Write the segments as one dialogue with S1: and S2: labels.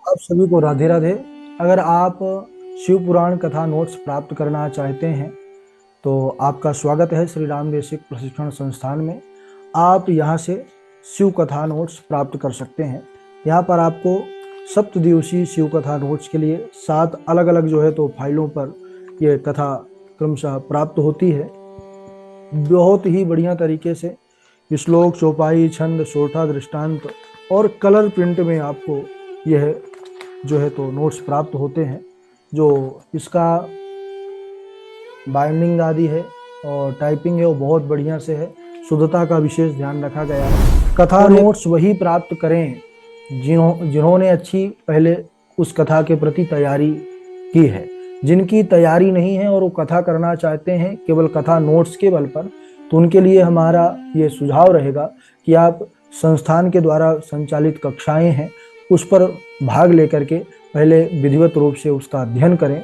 S1: आप सभी को राधे राधे। अगर आप शिव पुराण कथा नोट्स प्राप्त करना चाहते हैं तो आपका स्वागत है श्री राम बेसिक प्रशिक्षण संस्थान में। आप यहां से शिव कथा नोट्स प्राप्त कर सकते हैं। यहां पर आपको सप्तदिवसीय शिव कथा नोट्स के लिए 7 अलग अलग तो फाइलों पर यह कथा क्रमशः प्राप्त होती है। बहुत ही बढ़िया तरीके से श्लोक, चौपाई, छंद, सोठा, दृष्टांत और कलर प्रिंट में आपको यह नोट्स प्राप्त होते हैं। जो इसका बाइंडिंग आदि है और टाइपिंग है वो बहुत बढ़िया से है। शुद्धता का विशेष ध्यान रखा गया है। कथा नोट्स वही प्राप्त करें जिन्होंने अच्छी पहले उस कथा के प्रति तैयारी की है। जिनकी तैयारी नहीं है और वो कथा करना चाहते हैं केवल कथा नोट्स के बल पर, तो उनके लिए हमारा ये सुझाव रहेगा कि आप संस्थान के द्वारा संचालित कक्षाएं हैं उस पर भाग लेकर के पहले विधिवत रूप से उसका अध्ययन करें,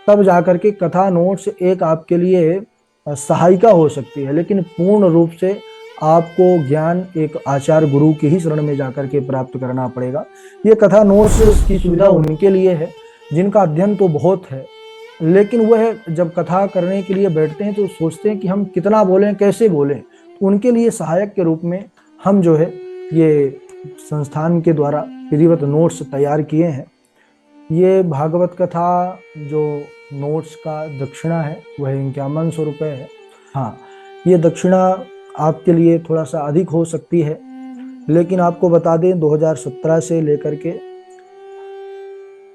S1: तब जाकर के कथा नोट्स एक आपके लिए सहायिका हो सकती है। लेकिन पूर्ण रूप से आपको ज्ञान एक आचार्य गुरु के ही शरण में जाकर के प्राप्त करना पड़ेगा। ये कथा नोट्स की सुविधा उनके लिए है जिनका अध्ययन तो बहुत है, लेकिन वह जब कथा करने के लिए बैठते हैं तो सोचते हैं कि हम कितना बोलें, कैसे बोलें। तो उनके लिए सहायक के रूप में हम ये संस्थान के द्वारा विधिवत नोट्स तैयार किए हैं। ये भागवत कथा जो नोट्स का दक्षिणा है वह 5100 रुपये है। हाँ, ये दक्षिणा आपके लिए थोड़ा सा अधिक हो सकती है, लेकिन आपको बता दें 2017 से लेकर के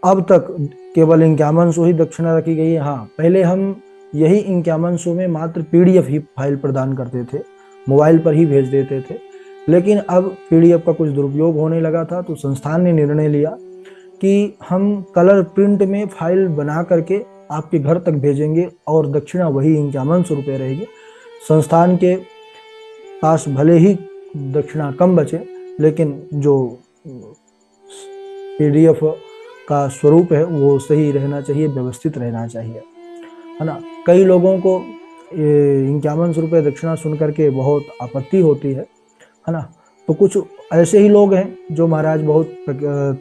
S1: अब तक केवल 5100 ही दक्षिणा रखी गई है। हाँ, पहले हम यही 5100 में मात्र PDF ही फाइल प्रदान करते थे, मोबाइल पर ही भेज देते थे। लेकिन अब PDF का कुछ दुरुपयोग होने लगा था, तो संस्थान ने निर्णय लिया कि हम कलर प्रिंट में फाइल बना करके आपके घर तक भेजेंगे और दक्षिणा वही 5100 रुपये रहेगी। संस्थान के पास भले ही दक्षिणा कम बचे, लेकिन जो PDF का स्वरूप है वो सही रहना चाहिए, व्यवस्थित रहना चाहिए, है ना। कई लोगों को 5100 रुपये दक्षिणा सुन करके बहुत आपत्ति होती है ना। तो कुछ ऐसे ही लोग हैं जो महाराज बहुत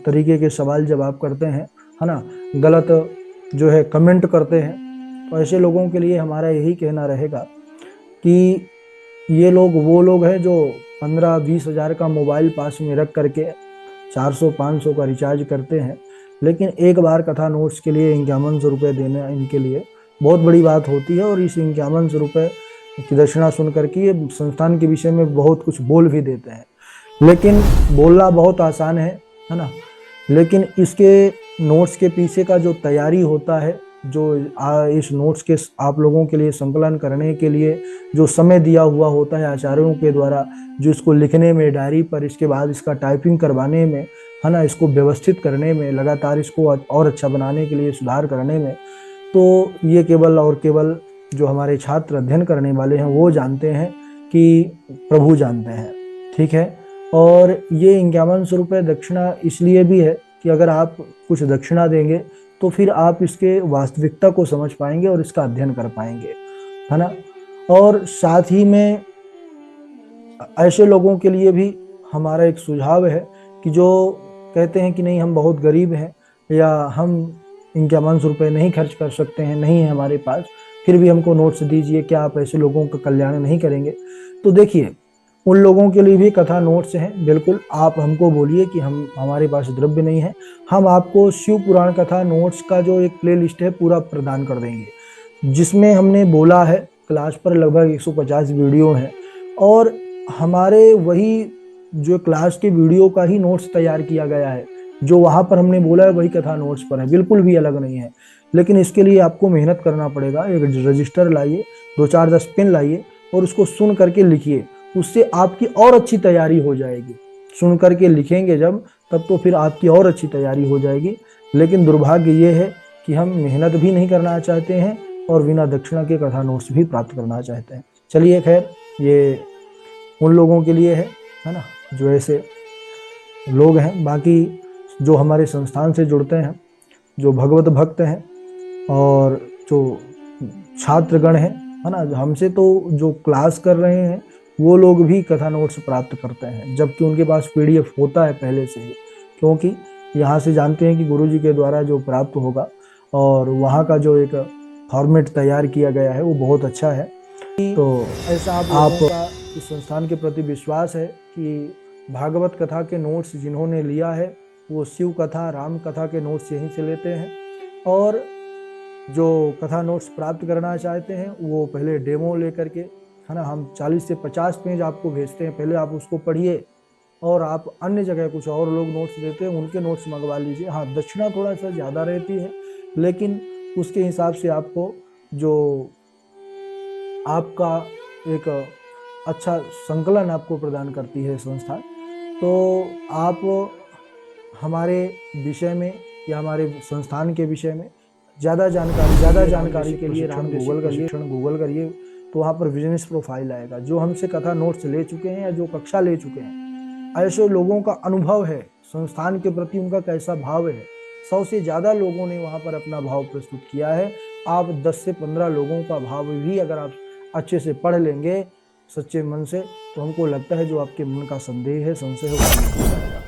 S1: तरीके के सवाल जवाब करते हैं, है ना, गलत कमेंट करते हैं। तो ऐसे लोगों के लिए हमारा यही कहना रहेगा कि ये लोग वो लोग हैं जो 15-20 हज़ार का मोबाइल पास में रख करके 400-500 का रिचार्ज करते हैं, लेकिन एक बार कथा नोट्स के लिए 5100 रुपये देना इनके लिए बहुत बड़ी बात होती है। और इस 5100 रुपये की दक्षिणा सुन करके ये संस्थान के विषय में बहुत कुछ बोल भी देते हैं। लेकिन बोलना बहुत आसान है ना, लेकिन इसके नोट्स के पीछे का जो तैयारी होता है, जो इस नोट्स के आप लोगों के लिए संकलन करने के लिए जो समय दिया हुआ होता है आचार्यों के द्वारा, जो इसको लिखने में डायरी पर, इसके बाद इसका टाइपिंग करवाने में, है ना, इसको व्यवस्थित करने में, लगातार इसको और अच्छा बनाने के लिए सुधार करने में, तो ये केवल और केवल जो हमारे छात्र अध्ययन करने वाले हैं वो जानते हैं कि प्रभु जानते हैं, ठीक है। और ये 5100 रुपये दक्षिणा इसलिए भी है कि अगर आप कुछ दक्षिणा देंगे तो फिर आप इसके वास्तविकता को समझ पाएंगे और इसका अध्ययन कर पाएंगे, है ना। और साथ ही में ऐसे लोगों के लिए भी हमारा एक सुझाव है कि जो कहते हैं कि नहीं हम बहुत गरीब हैं या हम 5100 रुपये नहीं खर्च कर सकते हैं, नहीं है हमारे पास, फिर भी हमको नोट्स दीजिए, क्या आप ऐसे लोगों का कल्याण नहीं करेंगे। तो देखिए, उन लोगों के लिए भी कथा नोट्स हैं। बिल्कुल आप हमको बोलिए कि हमारे पास द्रव्य नहीं है, हम आपको शिव पुराण कथा नोट्स का जो एक प्ले लिस्ट है पूरा प्रदान कर देंगे, जिसमें हमने बोला है क्लास पर लगभग 150 वीडियो हैं और हमारे वही जो क्लास के वीडियो का ही नोट्स तैयार किया गया है। जो वहाँ पर हमने बोला है वही कथा नोट्स पर है, बिल्कुल भी अलग नहीं है। लेकिन इसके लिए आपको मेहनत करना पड़ेगा। एक रजिस्टर लाइए, 2-4-10 पेन लाइए और उसको सुन करके लिखिए, उससे आपकी और अच्छी तैयारी हो जाएगी। सुन करके लिखेंगे जब, तब तो फिर आपकी और अच्छी तैयारी हो जाएगी। लेकिन दुर्भाग्य ये है कि हम मेहनत भी नहीं करना चाहते हैं और बिना दक्षिणा के कथा नोट्स भी प्राप्त करना चाहते हैं। चलिए खैर, ये उन लोगों के लिए है ना, जो ऐसे लोग हैं। बाकी जो हमारे संस्थान से जुड़ते हैं, जो भगवत भक्त हैं और जो छात्रगण हैं, है ना, हमसे तो जो क्लास कर रहे हैं वो लोग भी कथा नोट्स प्राप्त करते हैं, जबकि उनके पास PDF होता है पहले से ही। क्योंकि यहाँ से जानते हैं कि गुरुजी के द्वारा जो प्राप्त होगा और वहाँ का जो एक फॉर्मेट तैयार किया गया है वो बहुत अच्छा है। तो ऐसा आप का इस संस्थान के प्रति विश्वास है कि भागवत कथा के नोट्स जिन्होंने लिया है वो शिव कथा, राम कथा के नोट्स यहीं से लेते हैं, और जो कथा नोट्स प्राप्त करना चाहते हैं वो पहले डेमो लेकर के, है ना, हम 40 से 50 पेज आपको भेजते हैं, पहले आप उसको पढ़िए और आप अन्य जगह कुछ और लोग नोट्स देते हैं उनके नोट्स मंगवा लीजिए। हाँ, दक्षिणा थोड़ा सा ज़्यादा रहती है, लेकिन उसके हिसाब से आपको जो आपका एक अच्छा संकलन आपको प्रदान करती है संस्था। तो आप हमारे विषय में या हमारे संस्थान के विषय में ज़्यादा जानकारी के लिए राम गूगल करिए, तो वहाँ पर बिजनेस प्रोफाइल आएगा। जो हमसे कथा नोट्स ले चुके हैं या जो कक्षा ले चुके हैं, ऐसे लोगों का अनुभव है संस्थान के प्रति, उनका कैसा भाव है। 100 से ज़्यादा लोगों ने वहाँ पर अपना भाव प्रस्तुत किया है। आप 10 से 15 लोगों का भाव भी अगर आप अच्छे से पढ़ लेंगे सच्चे मन से, तो हमको लगता है जो आपके मन का संदेह है, संशय है, वो दूर हो जाएगा।